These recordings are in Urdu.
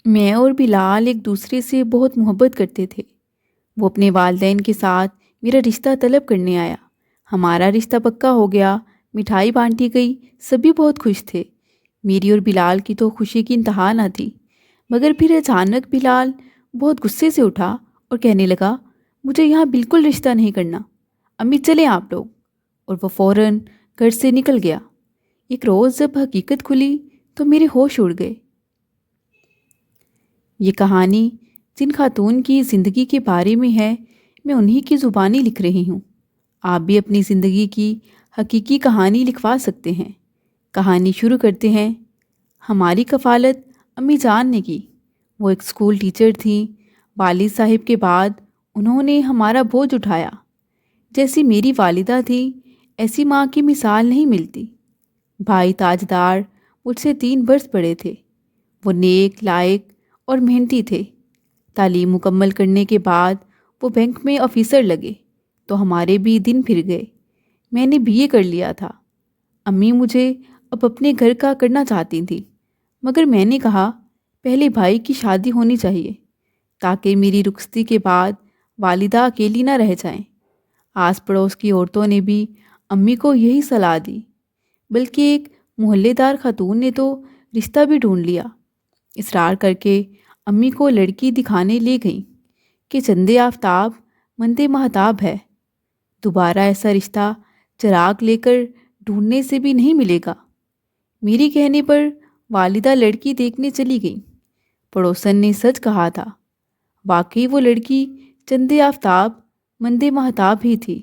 میں اور بلال ایک دوسرے سے بہت محبت کرتے تھے۔ وہ اپنے والدین کے ساتھ میرا رشتہ طلب کرنے آیا۔ ہمارا رشتہ پکا ہو گیا، مٹھائی بانٹی گئی، سبھی بہت خوش تھے۔ میری اور بلال کی تو خوشی کی انتہا نہ تھی۔ مگر پھر اچانک بلال بہت غصے سے اٹھا اور کہنے لگا، مجھے یہاں بالکل رشتہ نہیں کرنا، امی چلیں آپ لوگ۔ اور وہ فوراً گھر سے نکل گیا۔ ایک روز جب حقیقت کھلی تو میرے ہوش اڑ گئے۔ یہ کہانی جن خاتون کی زندگی کے بارے میں ہے، میں انہی کی زبانی لکھ رہی ہوں۔ آپ بھی اپنی زندگی کی حقیقی کہانی لکھوا سکتے ہیں۔ کہانی شروع کرتے ہیں۔ ہماری کفالت امی جان نے کی۔ وہ ایک اسکول ٹیچر تھیں۔ والد صاحب کے بعد انہوں نے ہمارا بوجھ اٹھایا۔ جیسی میری والدہ تھی ایسی ماں کی مثال نہیں ملتی۔ بھائی تاجدار مجھ سے 3 برس بڑے تھے۔ وہ نیک، لائق اور محنتی تھے۔ تعلیم مکمل کرنے کے بعد وہ بینک میں آفیسر لگے تو ہمارے بھی دن پھر گئے۔ میں نے BA کر لیا تھا۔ امی مجھے اب اپنے گھر کا کرنا چاہتی تھیں، مگر میں نے کہا پہلے بھائی کی شادی ہونی چاہیے تاکہ میری رخصتی کے بعد والدہ اکیلی نہ رہ جائیں۔ آس پڑوس کی عورتوں نے بھی امی کو یہی صلاح دی، بلکہ ایک محلے دار خاتون نے تو رشتہ بھی ڈھونڈ لیا۔ اصرار کر کے امی کو لڑکی دکھانے لے گئیں کہ چندے آفتاب مندے مہتاب ہے، دوبارہ ایسا رشتہ چراغ لے کر ڈھونڈنے سے بھی نہیں ملے گا۔ میری کہنے پر والدہ لڑکی دیکھنے چلی گئیں۔ پڑوسن نے سچ کہا تھا، واقعی وہ لڑکی چندے آفتاب مندے مہتاب ہی تھی۔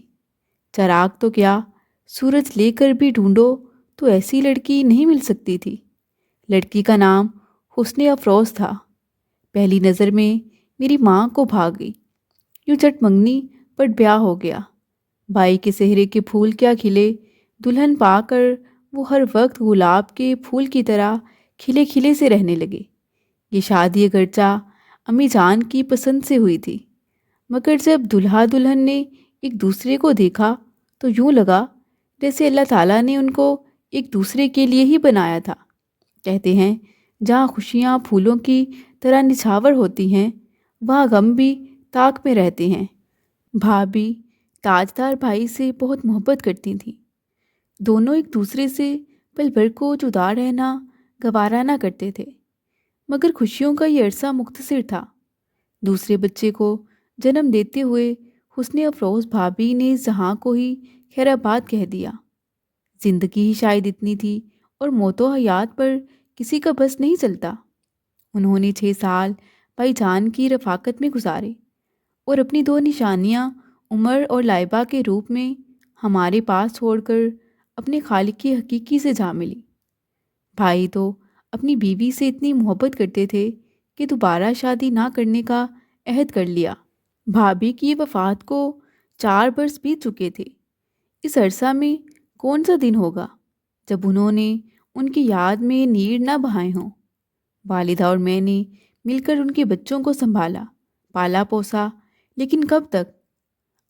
چراغ تو کیا، سورج لے کر بھی ڈھونڈو تو ایسی لڑکی نہیں مل سکتی تھی۔ لڑکی کا نام حسن افروز تھا۔ پہلی نظر میں میری ماں کو بھا گئی۔ یوں جٹ منگنی پٹ بیاہ ہو گیا۔ بھائی کے سہرے کے پھول کیا کھلے، دلہن پا کر وہ ہر وقت گلاب کے پھول کی طرح کھلے کھلے سے رہنے لگے۔ یہ شادی اگرچہ امی جان کی پسند سے ہوئی تھی، مگر جب دلہا دلہن نے ایک دوسرے کو دیکھا تو یوں لگا جیسے اللہ تعالیٰ نے ان کو ایک دوسرے کے لیے ہی بنایا تھا۔ کہتے ہیں جہاں خوشیاں پھولوں کی طرح نچھاور ہوتی ہیں، وہاں غم بھی طاق میں رہتے ہیں۔ بھابھی تاجدار بھائی سے بہت محبت کرتی تھیں۔ دونوں ایک دوسرے سے پل بھر کو جدا رہنا گوارا نہ کرتے تھے، مگر خوشیوں کا یہ عرصہ مختصر تھا۔ دوسرے بچے کو جنم دیتے ہوئے حسن افروز بھابھی نے جہاں کو ہی خیر آباد کہہ دیا۔ زندگی ہی شاید اتنی تھی اور موت و حیات پر کسی کا بس نہیں چلتا۔ انہوں نے 6 سال بھائی جان کی رفاقت میں گزارے اور اپنی 2 نشانیاں عمر اور لائبہ کے روپ میں ہمارے پاس چھوڑ کر اپنے خالق کی حقیقی سے جا ملی۔ بھائی تو اپنی بیوی سے اتنی محبت کرتے تھے کہ دوبارہ شادی نہ کرنے کا عہد کر لیا۔ بھابھی کی وفات کو 4 برس بیت چکے تھے۔ اس عرصہ میں کون سا دن ہوگا جب انہوں نے ان کی یاد میں نیر نہ بہائے ہوں۔ والدہ اور میں نے مل کر ان کے بچوں کو سنبھالا، پالا پوسا، لیکن کب تک؟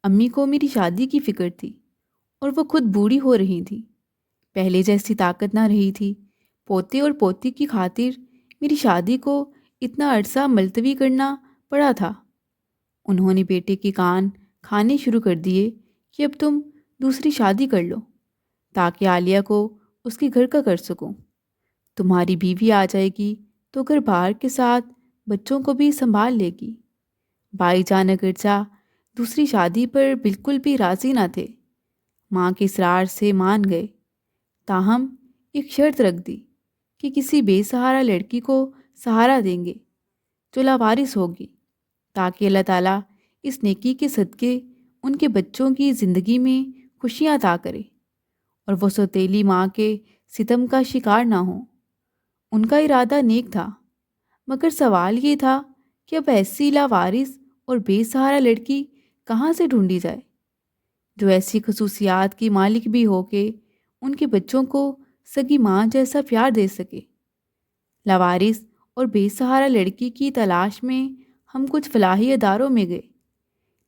امی کو میری شادی کی فکر تھی اور وہ خود بوڑھی ہو رہی تھی۔ پہلے جیسی طاقت نہ رہی تھی۔ پوتے اور پوتی کی خاطر میری شادی کو اتنا عرصہ ملتوی کرنا پڑا تھا۔ انہوں نے بیٹے کے کان کھانے شروع کر دیے کہ اب تم دوسری شادی کر لو تاکہ عالیہ کو اس کے گھر کا کر سکوں۔ تمہاری بیوی آ جائے گی تو گھر بار کے ساتھ بچوں کو بھی سنبھال لے گی۔ بھائی جان اگرچہ دوسری شادی پر بالکل بھی راضی نہ تھے، ماں کے اصرار سے مان گئے، تاہم ایک شرط رکھ دی کہ کسی بے سہارا لڑکی کو سہارا دیں گے جو لاوارث ہوگی، تاکہ اللہ تعالیٰ اس نیکی کے صدقے ان کے بچوں کی زندگی میں خوشیاں عطا کرے اور وہ سوتیلی ماں کے ستم کا شکار نہ ہوں۔ ان کا ارادہ نیک تھا، مگر سوال یہ تھا کہ اب ایسی لاوارث اور بے سہارا لڑکی کہاں سے ڈھونڈی جائے جو ایسی خصوصیات کی مالک بھی ہو کہ ان کے بچوں کو سگی ماں جیسا پیار دے سکے۔ لاوارث اور بے سہارا لڑکی کی تلاش میں ہم کچھ فلاحی اداروں میں گئے،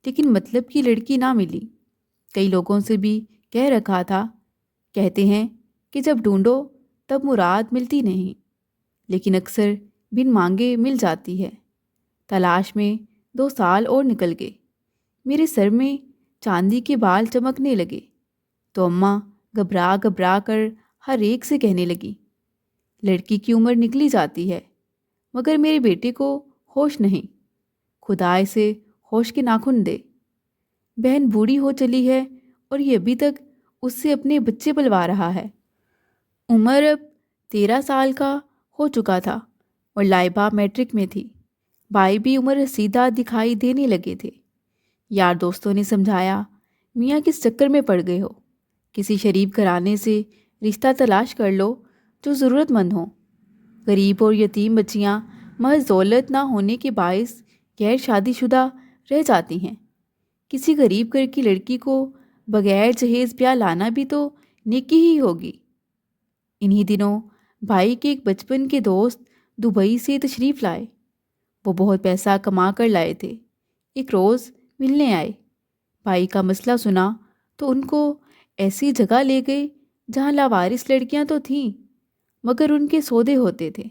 لیکن مطلب کی لڑکی نہ ملی۔ کئی لوگوں سے بھی کہہ رکھا تھا، کہتے ہیں کہ جب ڈھونڈو تب مراد ملتی نہیں، لیکن اکثر بن مانگے مل جاتی ہے۔ تلاش میں 2 سال اور نکل گئے۔ میرے سر میں چاندی کے بال چمکنے لگے تو اماں گھبرا گھبرا کر ہر ایک سے کہنے لگی، لڑکی کی عمر نکلی جاتی ہے مگر میرے بیٹے کو ہوش نہیں، خدا اسے ہوش کے ناخن دے۔ بہن بوڑھی ہو چلی ہے اور یہ ابھی تک اس سے اپنے بچے پلوا رہا ہے۔ عمر اب 13 سال کا ہو چکا تھا اور لائبہ میٹرک میں تھی۔ بھائی بھی عمر رسیدہ دکھائی دینے لگے تھے۔ یار دوستوں نے سمجھایا، میاں کس چکر میں پڑ گئے ہو، کسی شریف گھرانے سے رشتہ تلاش کر لو جو ضرورت مند ہوں۔ غریب اور یتیم بچیاں محض دولت نہ ہونے کے باعث غیر شادی شدہ رہ جاتی ہیں۔ کسی غریب گھر کی لڑکی کو بغیر جہیز بیاہ لانا بھی تو نیکی ہی ہوگی۔ انہی دنوں بھائی کے ایک بچپن کے دوست دبئی سے تشریف لائے۔ وہ بہت پیسہ کما کر لائے تھے۔ ایک روز ملنے آئے۔ بھائی کا مسئلہ سنا تو ان کو ایسی جگہ لے گئے جہاں لاوارث لڑکیاں تو تھیں مگر ان کے سودے ہوتے تھے۔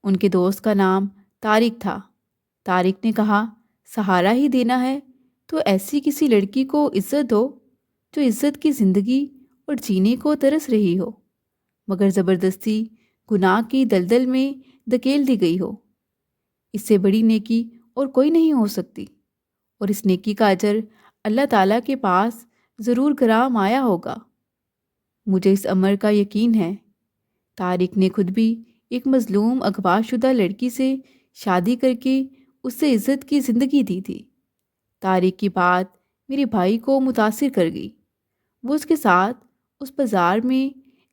ان کے دوست کا نام طارق تھا۔ طارق نے کہا، سہارا ہی دینا ہے تو ایسی کسی لڑکی کو عزت دو جو عزت کی زندگی اور جینے کو ترس رہی ہو مگر زبردستی گناہ کی دلدل میں دھکیل دی گئی ہو۔ اس سے بڑی نیکی اور کوئی نہیں ہو سکتی، اور اس نیکی کا اجر اللہ تعالیٰ کے پاس ضرور کرام آیا ہوگا۔ مجھے اس امر کا یقین ہے۔ طارق نے خود بھی ایک مظلوم اغوا شدہ لڑکی سے شادی کر کے اس سے عزت کی زندگی دی تھی۔ طارق کی بات میرے بھائی کو متاثر کر گئی۔ وہ اس کے ساتھ اس بازار میں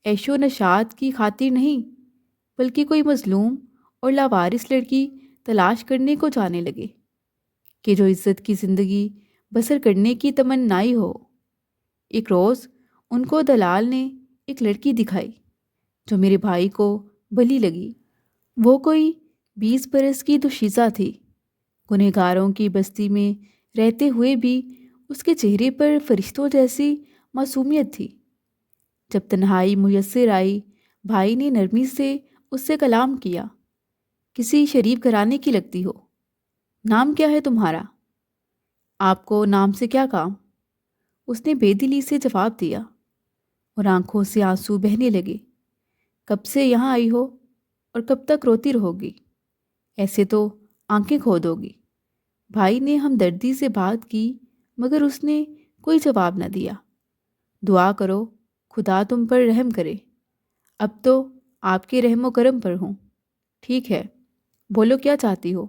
عیش و نشاط کی خاطر نہیں بلکہ کوئی مظلوم اور لاوارث لڑکی تلاش کرنے کو جانے لگے کہ جو عزت کی زندگی بسر کرنے کی تمنائی ہو۔ ایک روز ان کو دلال نے ایک لڑکی دکھائی جو میرے بھائی کو بھلی لگی۔ وہ کوئی 20 برس کی دوشیزہ تھی۔ گنہگاروں کی بستی میں رہتے ہوئے بھی اس کے چہرے پر فرشتوں جیسی معصومیت تھی۔ جب تنہائی میسر آئی، بھائی نے نرمی سے اس سے کلام کیا، کسی شریف گھرانے کی لگتی ہو، نام کیا ہے تمہارا؟ آپ کو نام سے کیا کام؟ اس نے بے دلی سے جواب دیا اور آنکھوں سے آنسو بہنے لگے۔ کب سے یہاں آئی ہو اور کب تک روتی رہو گی؟ ایسے تو آنکھیں کھو دو گی۔ بھائی نے ہمدردی سے بات کی مگر اس نے کوئی جواب نہ دیا۔ دعا کرو خدا تم پر رحم کرے۔ اب تو آپ کے رحم و کرم پر ہوں۔ ٹھیک ہے، بولو کیا چاہتی ہو؟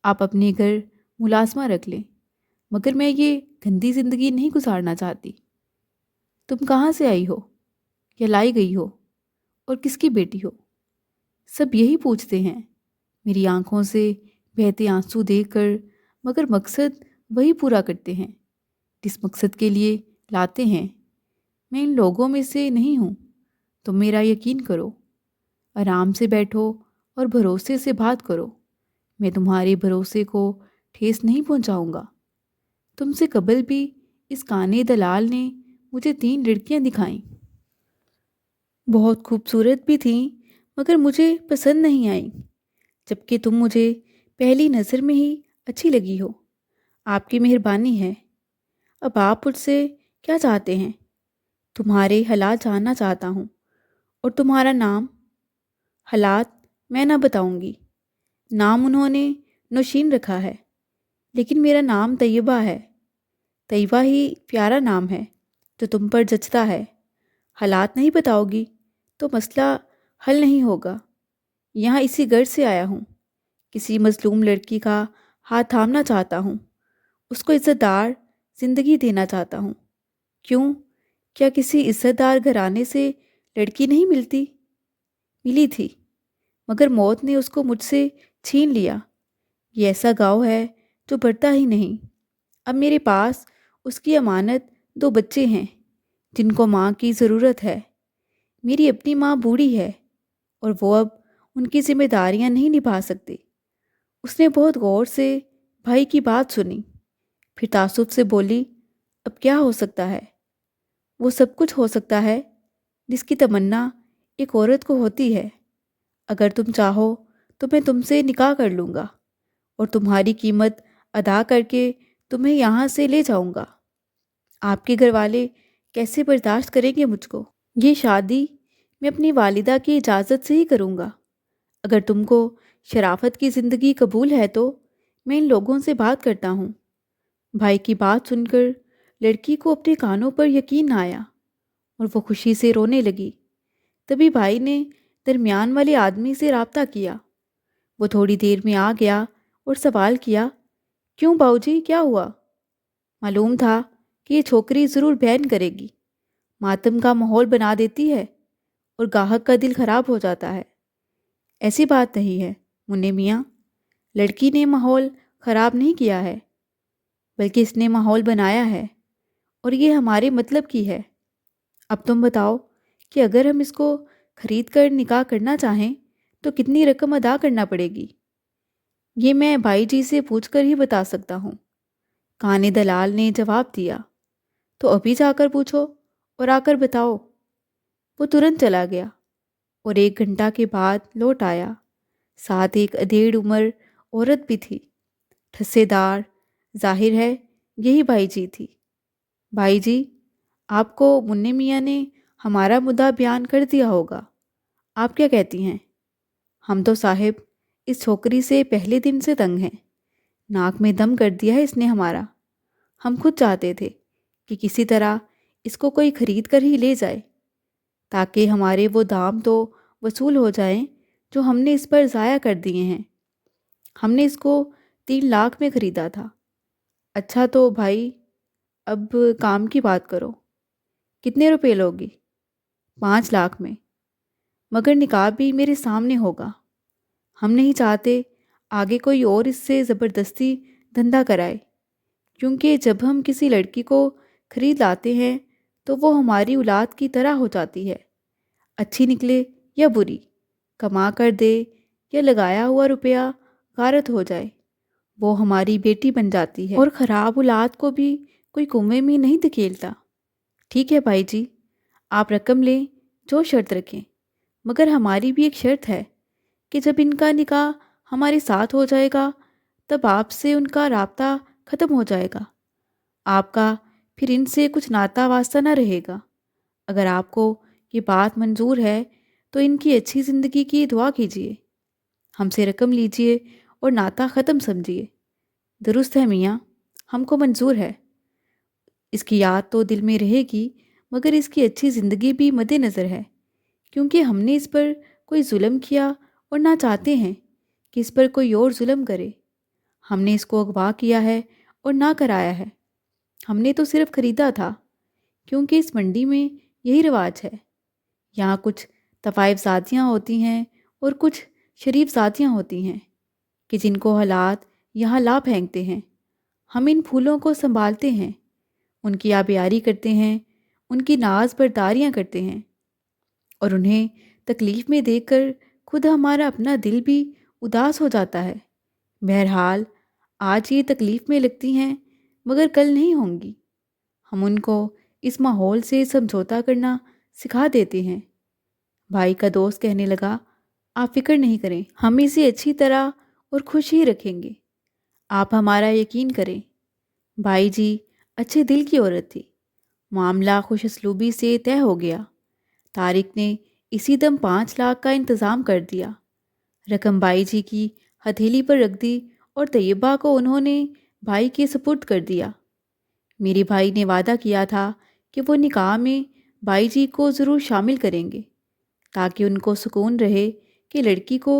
آپ اپنے گھر ملازمہ رکھ لیں مگر میں یہ گندی زندگی نہیں گزارنا چاہتی۔ تم کہاں سے آئی ہو یا لائی گئی ہو اور کس کی بیٹی ہو؟ سب یہی پوچھتے ہیں۔ میری آنکھوں سے بہتے آنسو دیکھ کر مگر مقصد وہی پورا کرتے ہیں جس مقصد کے لیے لاتے ہیں۔ میں ان لوگوں میں سے نہیں ہوں، تم میرا یقین کرو۔ آرام سے بیٹھو اور بھروسے سے بات کرو، میں تمہارے بھروسے کو ٹھیس نہیں پہنچاؤں گا۔ تم سے قبل بھی اس کانے دلال نے مجھے 3 لڑکیاں دکھائیں، بہت خوبصورت بھی تھیں مگر مجھے پسند نہیں آئیں، جبکہ تم مجھے پہلی نظر میں ہی اچھی لگی ہو۔ آپ کی مہربانی ہے۔ اب آپ مجھ سے کیا چاہتے ہیں؟ تمہارے حالات جاننا چاہتا ہوں اور تمہارا نام۔ حالات میں نہ بتاؤں گی۔ نام انہوں نے نوشین رکھا ہے لیکن میرا نام طیبہ ہے۔ طیبہ ہی پیارا نام ہے جو تم پر جچتا ہے۔ حالات نہیں بتاؤ گی تو مسئلہ حل نہیں ہوگا۔ یہاں اسی گھر سے آیا ہوں، کسی مظلوم لڑکی کا ہاتھ تھامنا چاہتا ہوں، اس کو عزت دار زندگی دینا چاہتا ہوں۔ کیوں؟ کیا کسی عزت دار گھرانے سے لڑکی نہیں ملتی؟ ملی تھی مگر موت نے اس کو مجھ سے چھین لیا۔ یہ ایسا گاؤں ہے جو بڑھتا ہی نہیں۔ اب میرے پاس اس کی امانت 2 بچے ہیں جن کو ماں کی ضرورت ہے۔ میری اپنی ماں بوڑھی ہے اور وہ اب ان کی ذمہ داریاں نہیں نبھا سکتی۔ اس نے بہت غور سے بھائی کی بات سنی، پھر تعصب سے بولی، اب کیا ہو سکتا ہے؟ وہ سب کچھ ہو سکتا ہے جس کی تمنا ایک عورت کو ہوتی ہے۔ اگر تم چاہو تو میں تم سے نکاح کر لوں گا اور تمہاری قیمت ادا کر کے تمہیں یہاں سے لے جاؤں گا۔ آپ کے گھر والے کیسے برداشت کریں گے مجھ کو؟ یہ شادی میں اپنی والدہ کی اجازت سے ہی کروں گا۔ اگر تم کو شرافت کی زندگی قبول ہے تو میں ان لوگوں سے بات کرتا ہوں۔ بھائی کی بات سن کر لڑکی کو اپنے کانوں پر یقین نہ آیا اور وہ خوشی سے رونے لگی۔ تبھی بھائی نے درمیان والے آدمی سے رابطہ کیا۔ وہ تھوڑی دیر میں آ گیا اور سوال کیا، کیوں باؤجی، کیا ہوا؟ معلوم تھا کہ یہ چھوکری ضرور بہن کرے گی، ماتم کا ماحول بنا دیتی ہے اور گاہک کا دل خراب ہو جاتا ہے۔ ایسی بات نہیں ہے منع میاں، لڑکی نے ماحول خراب نہیں کیا ہے، بلکہ اس نے ماحول بنایا ہے اور یہ ہمارے مطلب کی ہے۔ اب تم بتاؤ کہ اگر ہم اس کو خرید کر نکاح کرنا چاہیں تو کتنی رقم ادا کرنا پڑے گی؟ یہ میں بھائی جی سے پوچھ کر ہی بتا سکتا ہوں، کانے دلال نے جواب دیا۔ تو ابھی جا کر پوچھو اور آ کر بتاؤ۔ وہ ترنت چلا گیا اور 1 گھنٹہ کے بعد لوٹ آیا، ساتھ ایک ادھیڑ عمر عورت بھی تھی، ٹھسے دار۔ ظاہر ہے یہی بھائی جی تھی۔ بھائی جی، آپ کو منع میاں نے ہمارا مدعا بیان کر دیا ہوگا، آپ کیا کہتی ہیں؟ ہم تو صاحب اس چھوکری سے پہلے دن سے تنگ ہیں، ناک میں دم کر دیا ہے اس نے ہمارا۔ ہم خود چاہتے تھے کہ کسی طرح اس کو کوئی خرید کر ہی لے جائے تاکہ ہمارے وہ دام تو وصول ہو جائیں جو ہم نے اس پر ضائع کر دیے ہیں۔ ہم نے اس کو 3 لاکھ میں خریدا تھا۔ اچھا تو بھائی، اب کام کی بات کرو، کتنے روپے لوگی؟ 5 لاکھ میں، مگر نکاح بھی میرے سامنے ہوگا۔ ہم نہیں چاہتے آگے کوئی اور اس سے زبردستی دھندا کرائے، کیونکہ جب ہم کسی لڑکی کو خرید لاتے ہیں تو وہ ہماری اولاد کی طرح ہو جاتی ہے، اچھی نکلے یا بری، کما کر دے یا لگایا ہوا روپیہ غارت ہو جائے، وہ ہماری بیٹی بن جاتی ہے، اور خراب اولاد کو بھی کوئی کنویں میں نہیں دھکیلتا۔ ٹھیک ہے بھائی جی، آپ رقم لیں، جو شرط رکھیں، مگر ہماری بھی ایک شرط ہے کہ جب ان کا نکاح ہمارے ساتھ ہو جائے گا تب آپ سے ان کا رابطہ ختم ہو جائے گا، آپ کا پھر ان سے کچھ ناتا واسطہ نہ رہے گا۔ اگر آپ کو یہ بات منظور ہے تو ان کی اچھی زندگی کی دعا کیجیے، ہم سے رقم لیجیے اور ناتا ختم سمجھیے۔ درست ہے میاں، ہم کو منظور ہے۔ اس کی یاد تو دل میں رہے گی، مگر اس کی اچھی زندگی بھی مد نظر ہے، کیونکہ ہم نے اس پر کوئی ظلم کیا اور نہ چاہتے ہیں کہ اس پر کوئی اور ظلم کرے۔ ہم نے اس کو اغوا کیا ہے اور نہ کرایا ہے، ہم نے تو صرف خریدا تھا، کیونکہ اس منڈی میں یہی رواج ہے۔ یہاں کچھ طوائف ذاتیاں ہوتی ہیں اور کچھ شریف ذاتیاں ہوتی ہیں کہ جن کو حالات یہاں لا پھینکتے ہیں۔ ہم ان پھولوں کو سنبھالتے ہیں، ان کی آبیاری کرتے ہیں، ان کی ناز برداریاں کرتے ہیں، اور انہیں تکلیف میں دیکھ کر خود ہمارا اپنا دل بھی اداس ہو جاتا ہے۔ بہرحال آج یہ تکلیف میں لگتی ہیں مگر کل نہیں ہوں گی۔ ہم ان کو اس ماحول سے سمجھوتا کرنا سکھا دیتے ہیں۔ بھائی کا دوست کہنے لگا، آپ فکر نہیں کریں، ہم اسے اچھی طرح اور خوش ہی رکھیں گے، آپ ہمارا یقین کریں۔ بھائی جی اچھے دل کی عورت تھی، معاملہ خوش اسلوبی سے طے ہو گیا۔ طارق نے اسی دم 5 لاکھ کا انتظام کر دیا، رقم بھائی جی کی ہتھیلی پر رکھ دی اور طیبہ کو انہوں نے بھائی کے سپرد کر دیا۔ میرے بھائی نے وعدہ کیا تھا کہ وہ نکاح میں بھائی جی کو ضرور شامل کریں گے تاکہ ان کو سکون رہے کہ لڑکی کو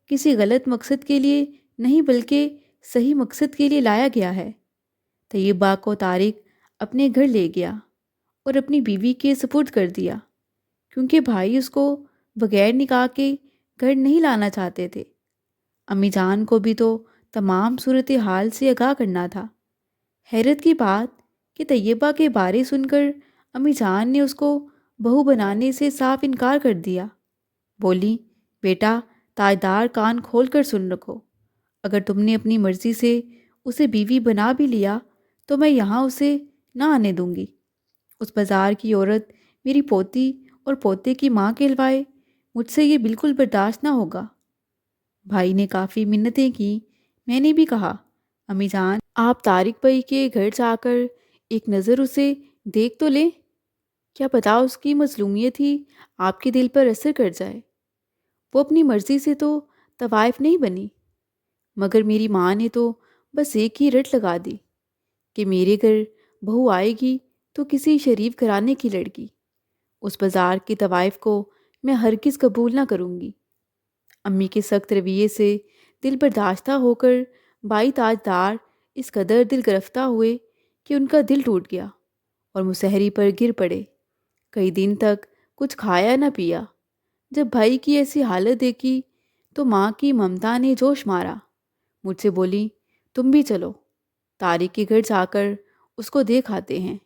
کسی غلط مقصد کے لیے نہیں بلکہ صحیح مقصد کے لیے لایا گیا ہے۔ طیبہ کو طارق اپنے گھر لے گیا اور اپنی بیوی کے سپرد کر دیا، کیونکہ بھائی اس کو بغیر نکاح کے گھر نہیں لانا چاہتے تھے۔ امی جان کو بھی تو تمام صورتحال سے آگاہ کرنا تھا۔ حیرت کی بات کہ طیبہ کے بارے سن کر امی جان نے اس کو بہو بنانے سے صاف انکار کر دیا۔ بولی، بیٹا تاجدار کان کھول کر سن رکھو، اگر تم نے اپنی مرضی سے اسے بیوی بنا بھی لیا تو میں یہاں اسے نہ آنے دوں گی۔ اس بازار کی عورت میری پوتی اور پوتے کی ماں کہلوائے، مجھ سے یہ بالکل برداشت نہ ہوگا۔ بھائی نے کافی منتیں کی۔ میں نے بھی کہا، امی جان آپ طارق بھائی کے گھر جا کر ایک نظر اسے دیکھ تو لیں، کیا پتا اس کی مظلومیت ہی آپ کے دل پر اثر کر جائے۔ وہ اپنی مرضی سے تو طوائف نہیں بنی، مگر میری ماں نے تو بس ایک ہی رٹ لگا دی کہ میرے گھر بہو آئے گی تو کسی شریف گھرانے کی لڑکی، اس بازار کی طوائف کو میں ہرگز قبول نہ کروں گی۔ امی کے سخت رویے سے دل برداشتہ ہو کر بھائی تاجدار اس قدر دل گرفتہ ہوئے کہ ان کا دل ٹوٹ گیا اور مسحری پر گر پڑے۔ کئی دن تک کچھ کھایا نہ پیا۔ جب بھائی کی ایسی حالت دیکھی تو ماں کی ممتا نے جوش مارا، مجھ سے بولی، تم بھی چلو، طارق کے گھر جا کر اس کو دیکھ آتے ہیں۔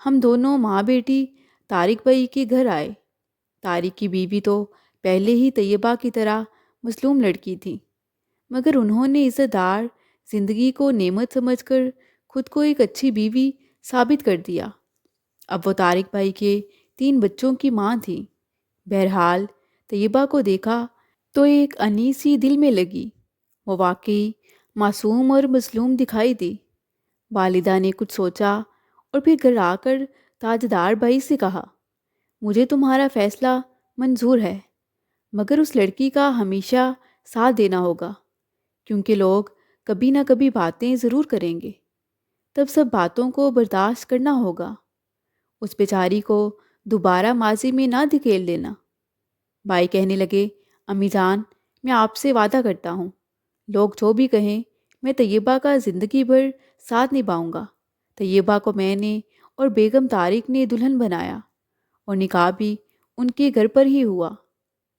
ہم دونوں ماں بیٹی طارق بھائی کے گھر آئے۔ طارق کی بیوی تو پہلے ہی طیبہ کی طرح مظلوم لڑکی تھی، مگر انہوں نے عزت دار زندگی کو نعمت سمجھ کر خود کو ایک اچھی بیوی ثابت کر دیا۔ اب وہ طارق بھائی کے 3 بچوں کی ماں تھی۔ بہرحال طیبہ کو دیکھا تو ایک انیس سی دل میں لگی۔ وہ واقعی معصوم اور مظلوم دکھائی دی۔ والدہ نے کچھ سوچا اور پھر گھر آ کر تاجدار بھائی سے کہا، مجھے تمہارا فیصلہ منظور ہے، مگر اس لڑکی کا ہمیشہ ساتھ دینا ہوگا، کیونکہ لوگ کبھی نہ کبھی باتیں ضرور کریں گے، تب سب باتوں کو برداشت کرنا ہوگا۔ اس بیچاری کو دوبارہ ماضی میں نہ دھکیل دینا۔ بھائی کہنے لگے، امی جان میں آپ سے وعدہ کرتا ہوں، لوگ جو بھی کہیں میں طیبہ کا زندگی بھر ساتھ نبھاؤں گا۔ طیبہ کو میں نے اور بیگم طارق نے دلہن بنایا اور نکاح بھی ان کے گھر پر ہی ہوا۔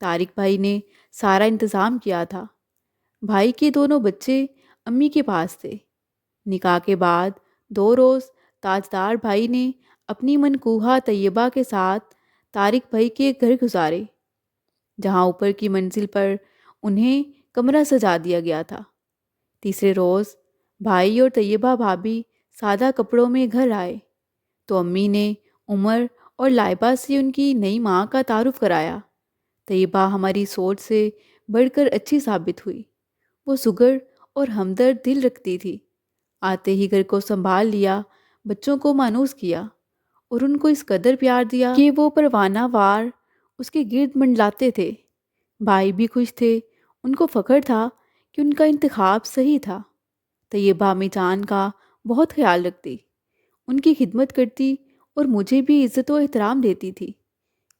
طارق بھائی نے سارا انتظام کیا تھا۔ بھائی کے دونوں بچے امی کے پاس تھے۔ نکاح کے بعد 2 روز تاجدار بھائی نے اپنی منکوحہ طیبہ کے ساتھ طارق بھائی کے گھر گزارے، جہاں اوپر کی منزل پر انہیں کمرہ سجا دیا گیا تھا۔ تیسرے روز بھائی اور طیبہ بھابھی سادہ کپڑوں میں گھر آئے تو امی نے عمر اور لائبہ سے ان کی نئی ماں کا تعارف کرایا۔ طیبہ ہماری سوچ سے بڑھ کر اچھی ثابت ہوئی۔ وہ سگڑ اور ہمدرد دل رکھتی تھی۔ آتے ہی گھر کو سنبھال لیا، بچوں کو مانوس کیا اور ان کو اس قدر پیار دیا کہ وہ پروانہ وار اس کے گرد منڈلاتے تھے۔ بھائی بھی خوش تھے، ان کو فخر تھا کہ ان کا انتخاب صحیح تھا۔ طیبہ امی جان کا بہت خیال رکھتی، ان کی خدمت کرتی اور مجھے بھی عزت و احترام دیتی تھی۔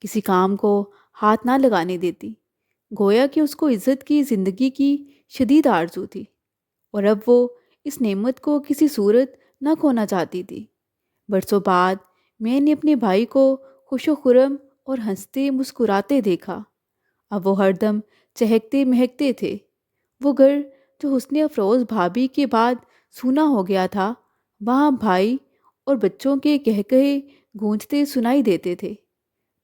کسی کام کو ہاتھ نہ لگانے دیتی، گویا کہ اس کو عزت کی زندگی کی شدید آرزو تھی، اور اب وہ اس نعمت کو کسی صورت نہ کھونا چاہتی تھی۔ برسوں بعد میں نے اپنے بھائی کو خوش و خرم اور ہنستے مسکراتے دیکھا۔ اب وہ ہر دم چہکتے مہکتے تھے۔ وہ گھر جو حسن افروز بھابھی کے بعد سونا ہو گیا تھا، وہاں بھائی اور بچوں کے قہقہے گونجتے سنائی دیتے تھے۔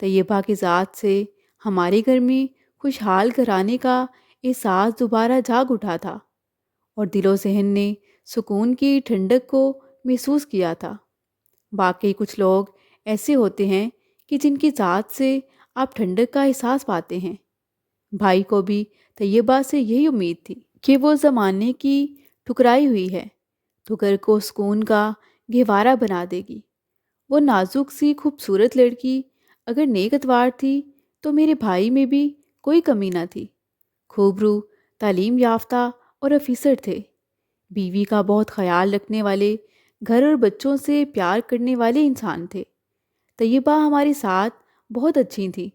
طیبہ کی ذات سے ہمارے گھر میں خوشحال گھرانے کا احساس دوبارہ جاگ اٹھا تھا، اور دل و ذہن نے سکون کی ٹھنڈک کو محسوس کیا تھا۔ واقعی کچھ لوگ ایسے ہوتے ہیں کہ جن کی ذات سے آپ ٹھنڈک کا احساس پاتے ہیں۔ بھائی کو بھی طیبہ سے یہی امید تھی کہ وہ زمانے کی ٹھکرائی ہوئی ہے تو گھر کو سکون کا گہوارہ بنا دے گی۔ وہ نازک سی خوبصورت لڑکی اگر نیک اتوار تھی تو میرے بھائی میں بھی کوئی کمی نہ تھی۔ خوب رو، تعلیم یافتہ اور افیسر تھے، بیوی کا بہت خیال رکھنے والے، گھر اور بچوں سے پیار کرنے والے انسان تھے۔ طیبہ ہمارے ساتھ بہت اچھی تھی،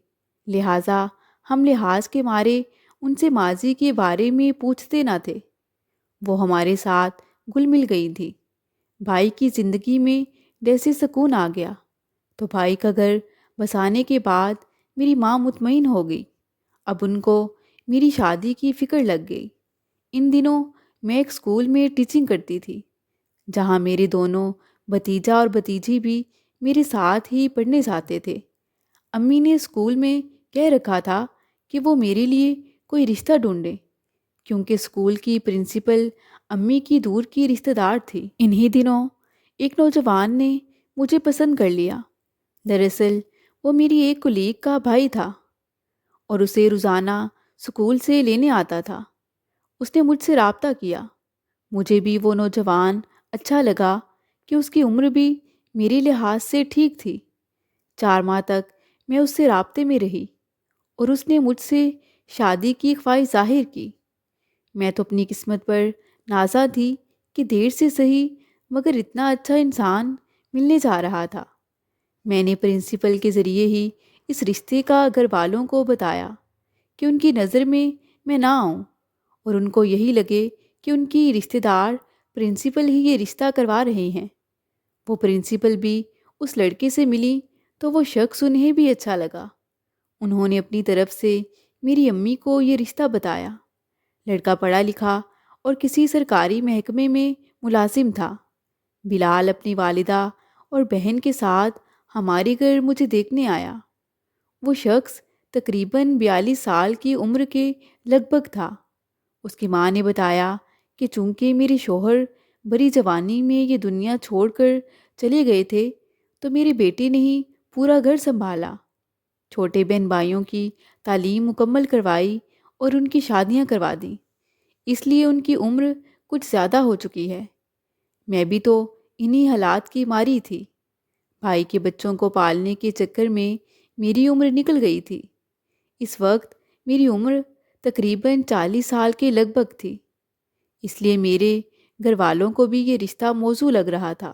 لہٰذا ہم لحاظ کے مارے ان سے ماضی کے بارے میں پوچھتے نہ تھے۔ وہ ہمارے ساتھ گل مل گئی تھی۔ بھائی کی زندگی میں جیسے سکون آ گیا تو بھائی کا گھر بسانے کے بعد میری ماں مطمئن ہو گئی۔ اب ان کو میری شادی کی فکر لگ گئی۔ ان دنوں میں ایک اسکول میں ٹیچنگ کرتی تھی، جہاں میرے دونوں بھتیجا اور بھتیجی بھی میرے ساتھ ہی پڑھنے جاتے تھے۔ امی نے اسکول میں کہہ رکھا تھا کہ وہ میرے لیے کوئی رشتہ ڈھونڈیں، کیونکہ اسکول کی پرنسپل امی کی دور کی رشتہ دار تھی۔ انہی دنوں ایک نوجوان نے مجھے پسند کر لیا۔ دراصل وہ میری ایک کولیگ کا بھائی تھا اور اسے روزانہ اسکول سے لینے آتا تھا۔ اس نے مجھ سے رابطہ کیا۔ مجھے بھی وہ نوجوان اچھا لگا کہ اس کی عمر بھی میری لحاظ سے ٹھیک تھی۔ 4 ماہ تک میں اس سے رابطے میں رہی اور اس نے مجھ سے شادی کی خواہش ظاہر کی۔ میں تو اپنی قسمت پر نازا تھی کہ دیر سے صحیح مگر اتنا اچھا انسان ملنے جا رہا تھا۔ میں نے پرنسپل کے ذریعے ہی اس رشتے کا گھر والوں کو بتایا کہ ان کی نظر میں نہ آؤں اور ان کو یہی لگے کہ ان کی رشتہ دار پرنسپل ہی یہ رشتہ کروا رہے ہیں۔ وہ پرنسپل بھی اس لڑکے سے ملی تو وہ شخص انہیں بھی اچھا لگا۔ انہوں نے اپنی طرف سے میری امی کو یہ رشتہ بتایا۔ لڑکا پڑھا لکھا اور کسی سرکاری محکمے میں ملازم تھا۔ بلال اپنی والدہ اور بہن کے ساتھ ہمارے گھر مجھے دیکھنے آیا۔ وہ شخص تقریباً 42 سال کی عمر کے لگ بھگ تھا۔ اس کی ماں نے بتایا کہ چونکہ میرے شوہر بڑی جوانی میں یہ دنیا چھوڑ کر چلے گئے تھے تو میری بیٹی نے ہی پورا گھر سنبھالا، چھوٹے بہن بھائیوں کی تعلیم مکمل کروائی اور ان کی شادیاں کروا دیں، اس لیے ان کی عمر کچھ زیادہ ہو چکی ہے۔ میں بھی تو انہی حالات کی ماری تھی۔ بھائی کے بچوں کو پالنے کے چکر میں میری عمر نکل گئی تھی۔ اس وقت میری عمر تقریباً 40 سال کے لگ بھگ تھی، اس لیے میرے گھر والوں کو بھی یہ رشتہ موزوں لگ رہا تھا،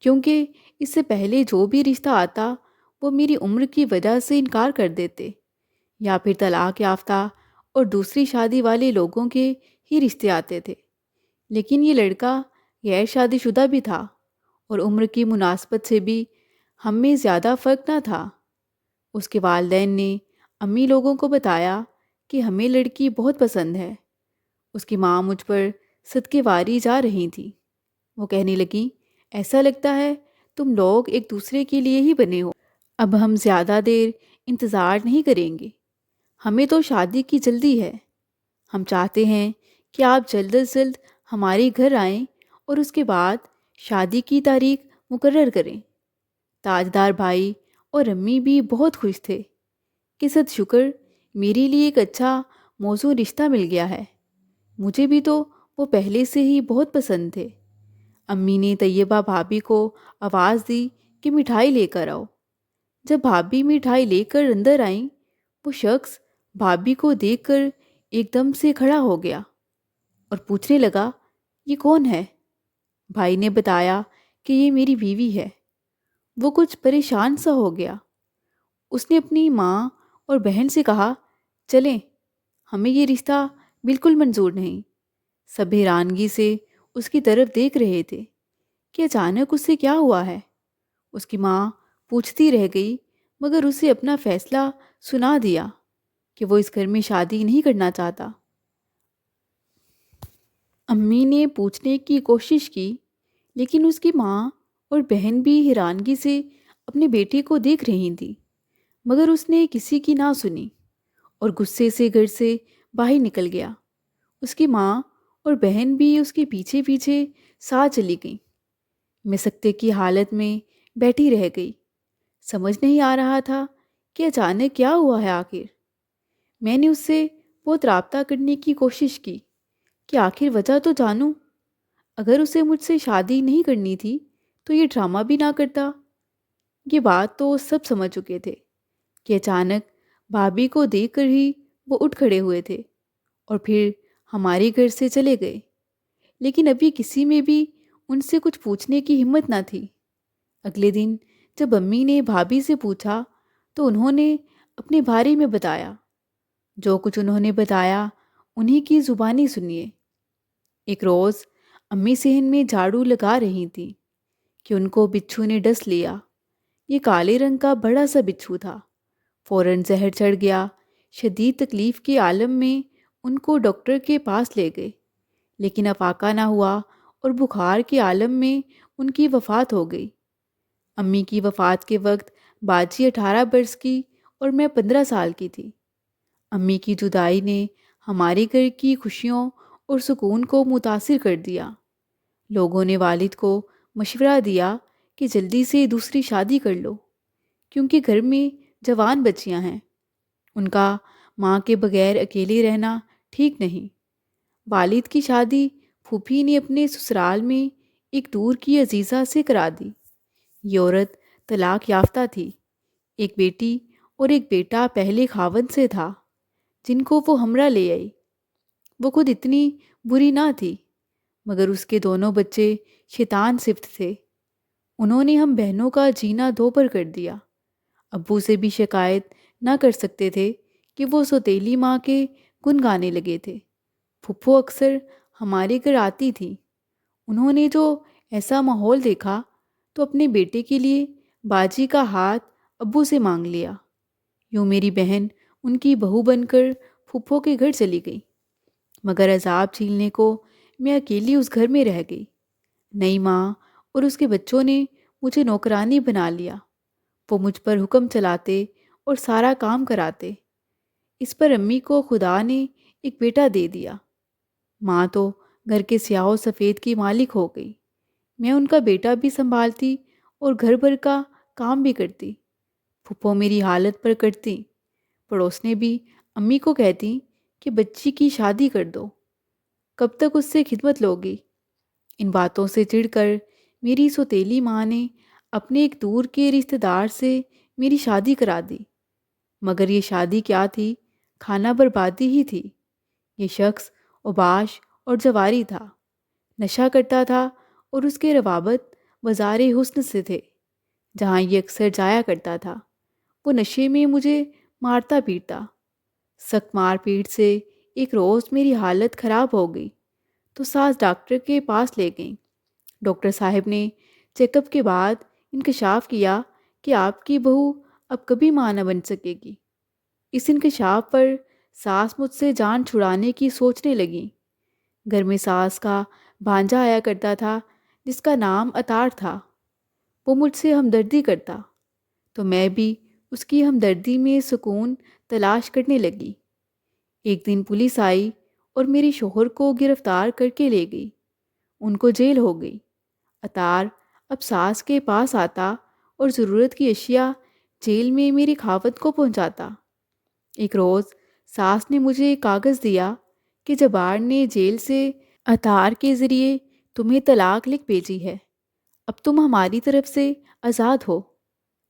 کیونکہ اس سے پہلے جو بھی رشتہ آتا وہ میری عمر کی وجہ سے انکار کر دیتے، یا پھر طلاق یافتہ اور دوسری شادی والے لوگوں کے ہی رشتے آتے تھے۔ لیکن یہ لڑکا غیر شادی شدہ بھی تھا اور عمر کی مناسبت سے بھی ہم میں زیادہ فرق نہ تھا۔ اس کے والدین نے امی لوگوں کو بتایا کہ ہمیں لڑکی بہت پسند ہے۔ اس کی ماں مجھ پر صدقے واری جا رہی تھی۔ وہ کہنے لگی، ایسا لگتا ہے تم لوگ ایک دوسرے کے لیے ہی بنے ہو۔ اب ہم زیادہ دیر انتظار نہیں کریں گے، ہمیں تو شادی کی جلدی ہے۔ ہم چاہتے ہیں کہ آپ جلد از جلد ہمارے گھر آئیں اور اس کے بعد شادی کی تاریخ مقرر کریں۔ تاجدار بھائی اور امی بھی بہت خوش تھے کہ صد شکر میرے لیے ایک اچھا موزوں رشتہ مل گیا ہے۔ مجھے بھی تو وہ پہلے سے ہی بہت پسند تھے۔ امی نے طیبہ بھابھی کو آواز دی کہ مٹھائی لے کر آؤ۔ جب بھابھی مٹھائی لے کر اندر آئیں، وہ شخص بھابھی کو دیکھ کر ایک دم سے کھڑا ہو گیا اور پوچھنے لگا، یہ کون ہے؟ بھائی نے بتایا کہ یہ میری بیوی ہے۔ وہ کچھ پریشان سا ہو گیا۔ اس نے اپنی ماں اور بہن سے کہا، چلیں، ہمیں یہ رشتہ بالکل منظور نہیں۔ سب حیرانگی سے اس کی طرف دیکھ رہے تھے کہ اچانک اس سے کیا ہوا ہے۔ اس کی ماں پوچھتی رہ گئی مگر اسے اپنا فیصلہ سنا دیا کہ وہ اس گھر میں شادی نہیں کرنا چاہتا۔ امی نے پوچھنے کی کوشش کی لیکن اس کی ماں اور بہن بھی حیرانگی سے اپنے بیٹے کو دیکھ رہی تھی، مگر اس نے کسی کی نہ سنی اور غصے سے گھر سے باہر نکل گیا۔ اس کی ماں اور بہن بھی اس کے پیچھے پیچھے ساتھ چلی گئیں۔ میں سکتے کی حالت میں بیٹھی رہ گئی۔ سمجھ نہیں آ رہا تھا کہ اچانک کیا ہوا ہے آخر۔ میں نے اس سے بہت رابطہ کرنے کی کوشش کی کہ آخر وجہ تو جانوں۔ اگر اسے مجھ سے شادی نہیں کرنی تھی تو یہ ڈرامہ بھی نہ کرتا۔ یہ بات تو سب سمجھ چکے تھے کہ اچانک بھابھی کو دیکھ کر ہی وہ اٹھ کھڑے ہوئے تھے اور پھر ہمارے گھر سے چلے گئے۔ لیکن ابھی کسی میں بھی ان سے کچھ پوچھنے کی ہمت نہ تھی۔ اگلے دن جب امی نے بھابھی سے پوچھا تو انہوں نے اپنے بارے میں بتایا۔ جو کچھ انہوں نے بتایا انہی کی زبانی سنیے۔ ایک روز امی صحن میں جھاڑو لگا رہی تھی کہ ان کو بچھو نے ڈس لیا۔ یہ کالے رنگ کا بڑا سا بچھو تھا۔ فوراً زہر چڑھ گیا۔ شدید تکلیف کے عالم میں ان کو ڈاکٹر کے پاس لے گئے، لیکن افاقہ نہ ہوا اور بخار کے عالم میں ان کی وفات ہو گئی۔ امی کی وفات کے وقت باجی 18 برس کی اور میں 15 سال کی تھی۔ امی کی جدائی نے ہمارے گھر کی خوشیوں اور سکون کو متاثر کر دیا۔ لوگوں نے والد کو مشورہ دیا کہ جلدی سے دوسری شادی کر لو، کیونکہ گھر میں جوان بچیاں ہیں۔ ان کا ماں کے بغیر اکیلے رہنا ٹھیک نہیں۔ والد کی شادی پھوپھی نے اپنے سسرال میں ایک دور کی عزیزہ سے کرا دی۔ یہ عورت طلاق یافتہ تھی۔ ایک بیٹی اور ایک بیٹا پہلے خاوند سے تھا جن کو وہ ہمراہ لے آئی۔ وہ خود اتنی بری نہ تھی، مگر اس کے دونوں بچے شیطان صفت تھے۔ انہوں نے ہم بہنوں کا جینا دوپہر کر دیا۔ ابو سے بھی شکایت نہ کر سکتے تھے کہ وہ سوتیلی ماں کے گن گانے لگے تھے۔ پھپھو اکثر ہمارے گھر آتی تھی۔ انہوں نے جو ایسا ماحول دیکھا تو اپنے بیٹے کے لیے باجی کا ہاتھ ابو سے مانگ لیا۔ یوں میری بہن ان کی بہو بن کر پھپھو کے گھر چلی گئی، مگر عذاب جھیلنے کو میں اکیلی اس گھر میں رہ گئی۔ نئی ماں اور اس کے بچوں نے مجھے نوکرانی بنا لیا۔ وہ مجھ پر حکم چلاتے اور سارا کام کراتے۔ اس پر امی کو خدا نے ایک بیٹا دے دیا۔ ماں تو گھر کے سیاہ و سفید کی مالک ہو گئی۔ میں ان کا بیٹا بھی سنبھالتی اور گھر بھر کا کام بھی کرتی۔ پھپھو میری حالت پر کرتی۔ پڑوسنے بھی امی کو کہتی کہ بچی کی شادی کر دو، کب تک اس سے خدمت لوگی۔ ان باتوں سے چڑھ کر میری سوتیلی ماں نے اپنے ایک دور کے رشتہ دار سے میری شادی کرا دی۔ مگر یہ شادی کیا تھی، کھانا بربادی ہی تھی۔ یہ شخص اوباش اور جواری تھا، نشہ کرتا تھا اور اس کے روابط بازار حسن سے تھے جہاں یہ اکثر جایا کرتا تھا۔ وہ نشے میں مجھے مارتا پیٹتا۔ سخت مار پیٹ سے ایک روز میری حالت خراب ہو گئی تو ساس ڈاکٹر کے پاس لے گئیں۔ ڈاکٹر صاحب نے چیک اپ کے بعد انکشاف کیا کہ آپ کی بہو اب کبھی ماں نہ بن سکے گی۔ اس انکشاف پر ساس مجھ سے جان چھڑانے کی سوچنے لگی۔ گھر میں ساس کا بھانجا آیا کرتا تھا جس کا نام عطار تھا۔ وہ مجھ سے ہمدردی کرتا تو میں بھی اس کی ہمدردی میں سکون تلاش کرنے لگی۔ ایک دن پولیس آئی اور میرے شوہر کو گرفتار کر کے لے گئی۔ ان کو جیل ہو گئی۔ عطار اب ساس کے پاس آتا اور ضرورت کی اشیاء جیل میں میرے خاوند کو پہنچاتا۔ ایک روز ساس نے مجھے ایک کاغذ دیا کہ جبار نے جیل سے عطار کے ذریعے تمہیں طلاق لکھ بھیجی ہے۔ اب تم ہماری طرف سے آزاد ہو،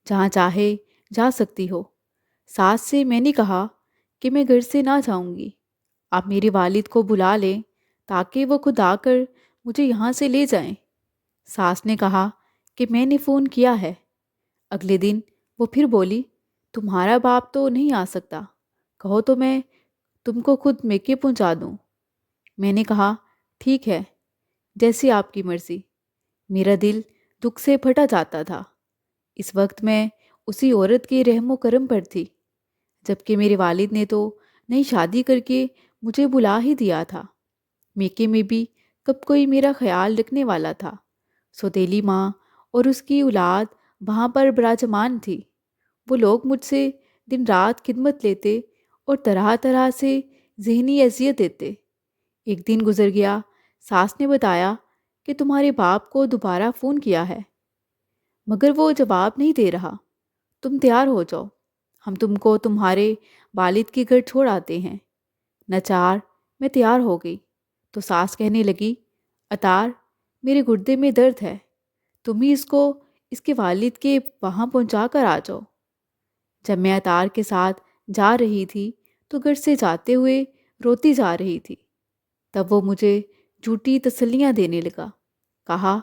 جہاں چاہے جا سکتی ہو۔ ساس سے میں نے کہا کہ میں گھر سے نہ جاؤں گی، آپ میرے والد کو بلا لیں تاکہ وہ خود آ کر مجھے یہاں سے لے جائیں۔ ساس نے کہا کہ میں نے فون کیا ہے۔ اگلے دن وہ پھر بولی، تمہارا باپ تو نہیں آ سکتا، کہو تو میں تم کو خود میکے پہنچا دوں۔ میں نے کہا ٹھیک ہے، جیسی آپ کی مرضی۔ میرا دل دکھ سے پھٹا جاتا تھا۔ اس وقت میں اسی عورت کے رحم و کرم پر تھی، جبکہ میرے والد نے تو نئی شادی کر کے مجھے بلا ہی دیا تھا۔ میکے میں بھی کب کوئی میرا خیال رکھنے والا تھا۔ سوتیلی ماں اور اس کی اولاد وہاں پر براجمان تھی۔ وہ لوگ مجھ سے دن رات خدمت لیتے اور طرح طرح سے ذہنی اذیت دیتے۔ ایک دن گزر گیا، ساس نے بتایا کہ تمہارے باپ کو دوبارہ فون کیا ہے، مگر وہ جواب نہیں دے رہا۔ تم تیار ہو جاؤ، ہم تم کو تمہارے والد کے گھر چھوڑ آتے ہیں۔ ناچار میں تیار ہو گئی تو ساس کہنے لگی، عطار میرے گردے میں درد ہے، تم ہی اس کو اس کے والد کے وہاں پہنچا کر آ جاؤ۔ جب میں عطار کے ساتھ جا رہی تھی تو گھر سے جاتے ہوئے روتی جا رہی تھی۔ تب وہ مجھے جھوٹی تسلیاں دینے لگا۔ کہا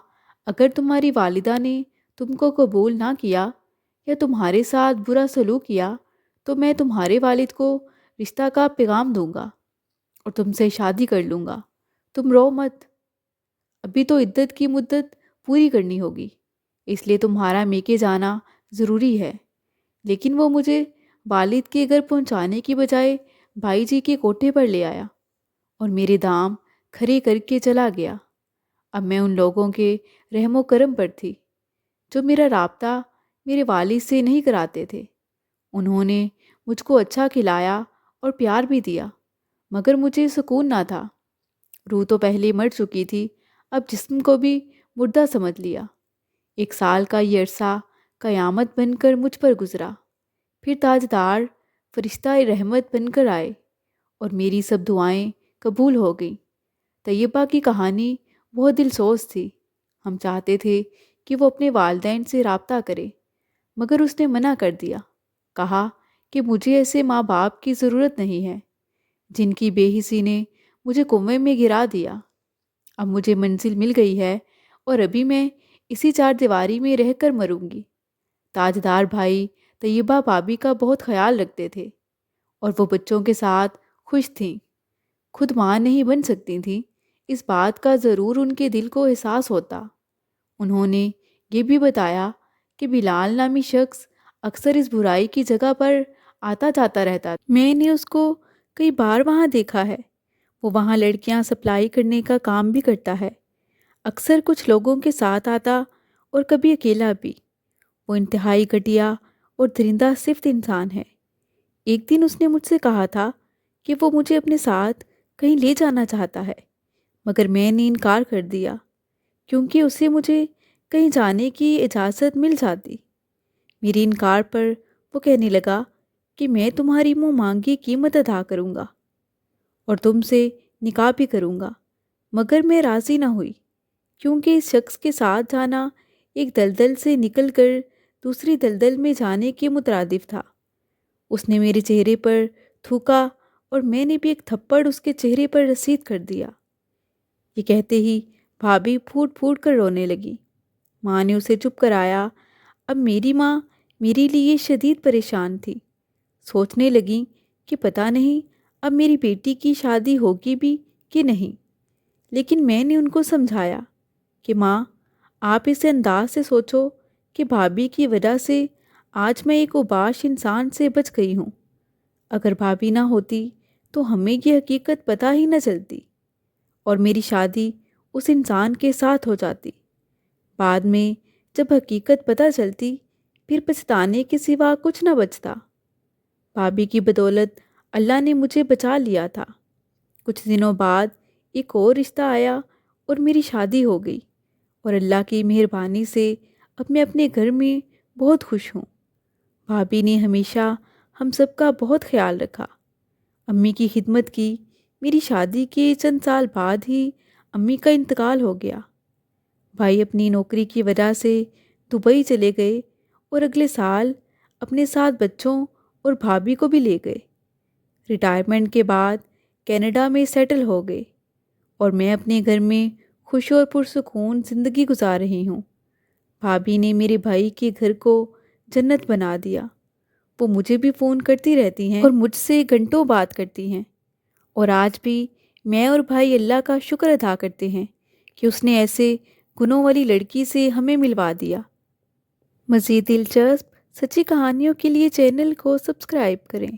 اگر تمہاری والدہ نے تم کو قبول نہ کیا یا تمہارے ساتھ برا سلوک کیا تو میں تمہارے والد کو رشتہ کا پیغام دوں گا اور تم سے شادی کر لوں گا۔ تم رو مت، ابھی تو عدت کی مدت پوری کرنی ہوگی، اس لیے تمہارا میکے جانا ضروری ہے۔ لیکن وہ مجھے والد کے گھر پہنچانے کی بجائے بھائی جی کے کوٹھے پر لے آیا اور میرے دام کھڑے کر کے چلا گیا۔ اب میں ان لوگوں کے رحم و کرم پر تھی جو میرا رابطہ میرے والد سے نہیں کراتے تھے۔ انہوں نے مجھ کو اچھا کھلایا اور پیار بھی دیا، مگر مجھے سکون نہ تھا۔ روح تو پہلے مر چکی تھی، اب جسم کو بھی مردہ سمجھ لیا۔ 1 سال کا یہ عرصہ قیامت بن کر مجھ پر گزرا۔ پھر تاجدار فرشتہ رحمت بن کر آئے اور میری سب دعائیں قبول ہو گئیں۔ طیبہ کی کہانی بہت دل سوز تھی۔ ہم چاہتے تھے کہ وہ اپنے والدین سے رابطہ کرے، مگر اس نے منع کر دیا۔ کہا کہ مجھے ایسے ماں باپ کی ضرورت نہیں ہے جن کی بے حسی نے مجھے کنویں میں گرا دیا۔ اب مجھے منزل مل گئی ہے اور ابھی میں اسی چار دیواری میں رہ کر مروں گی۔ تاجدار بھائی طیبہ بھابھی کا بہت خیال رکھتے تھے اور وہ بچوں کے ساتھ خوش تھیں۔ خود ماں نہیں بن سکتی تھیں، اس بات کا ضرور ان کے دل کو احساس ہوتا۔ انہوں نے یہ بھی بتایا کہ بلال نامی شخص اکثر اس برائی کی جگہ پر آتا جاتا رہتا۔ میں نے اس کو کئی بار وہاں دیکھا ہے۔ وہ وہاں لڑکیاں سپلائی کرنے کا کام بھی کرتا ہے، اکثر کچھ لوگوں کے ساتھ آتا اور کبھی اکیلا بھی۔ وہ انتہائی گھٹیا اور درندہ صفت انسان ہے۔ ایک دن اس نے مجھ سے کہا تھا کہ وہ مجھے اپنے ساتھ کہیں لے جانا چاہتا ہے، مگر میں نے انکار کر دیا کیونکہ اسے مجھے کہیں جانے کی اجازت مل جاتی۔ میری انکار پر وہ کہنے لگا کہ میں تمہاری منہ مانگی قیمت ادا کروں گا اور تم سے نکاح بھی کروں گا، مگر میں راضی نہ ہوئی کیونکہ اس شخص کے ساتھ جانا ایک دلدل سے نکل کر دوسری دلدل میں جانے کے مترادف تھا۔ اس نے میرے چہرے پر تھوکا اور میں نے بھی ایک تھپڑ اس کے چہرے پر رسید کر دیا۔ یہ کہتے ہی بھابھی پھوٹ پھوٹ کر رونے لگی۔ ماں نے اسے چپ کرایا۔ اب میری ماں میرے لیے شدید پریشان تھی۔ سوچنے لگی کہ پتہ نہیں اب میری بیٹی کی شادی ہوگی بھی کہ نہیں، لیکن میں نے ان کو سمجھایا کہ ماں آپ اس انداز سے سوچو کہ بھابھی کی وجہ سے آج میں ایک اوباش انسان سے بچ گئی ہوں۔ اگر بھابھی نہ ہوتی تو ہمیں یہ حقیقت پتہ ہی نہ چلتی اور میری شادی اس انسان کے ساتھ ہو جاتی۔ بعد میں جب حقیقت پتہ چلتی پھر پچھتانے کے سوا کچھ نہ بچتا۔ بھابھی کی بدولت اللہ نے مجھے بچا لیا تھا۔ کچھ دنوں بعد ایک اور رشتہ آیا اور میری شادی ہو گئی اور اللہ کی مہربانی سے اب میں اپنے گھر میں بہت خوش ہوں۔ بھابھی نے ہمیشہ ہم سب کا بہت خیال رکھا، امی کی خدمت کی۔ میری شادی کے چند سال بعد ہی امی کا انتقال ہو گیا۔ بھائی اپنی نوکری کی وجہ سے دبئی چلے گئے اور اگلے سال اپنے ساتھ بچوں اور بھابھی کو بھی لے گئے۔ ریٹائرمنٹ کے بعد کینیڈا میں سیٹل ہو گئے اور میں اپنے گھر میں خوش اور پرسکون زندگی گزار رہی ہوں۔ بھابھی نے میرے بھائی کے گھر کو جنت بنا دیا۔ وہ مجھے بھی فون کرتی رہتی ہیں اور مجھ سے گھنٹوں بات کرتی ہیں، اور آج بھی میں اور بھائی اللہ کا شکر ادا کرتے ہیں کہ اس نے ایسے گنوں والی لڑکی سے ہمیں ملوا دیا۔ مزید دلچسپ سچی کہانیوں کے لیے چینل کو سبسکرائب کریں۔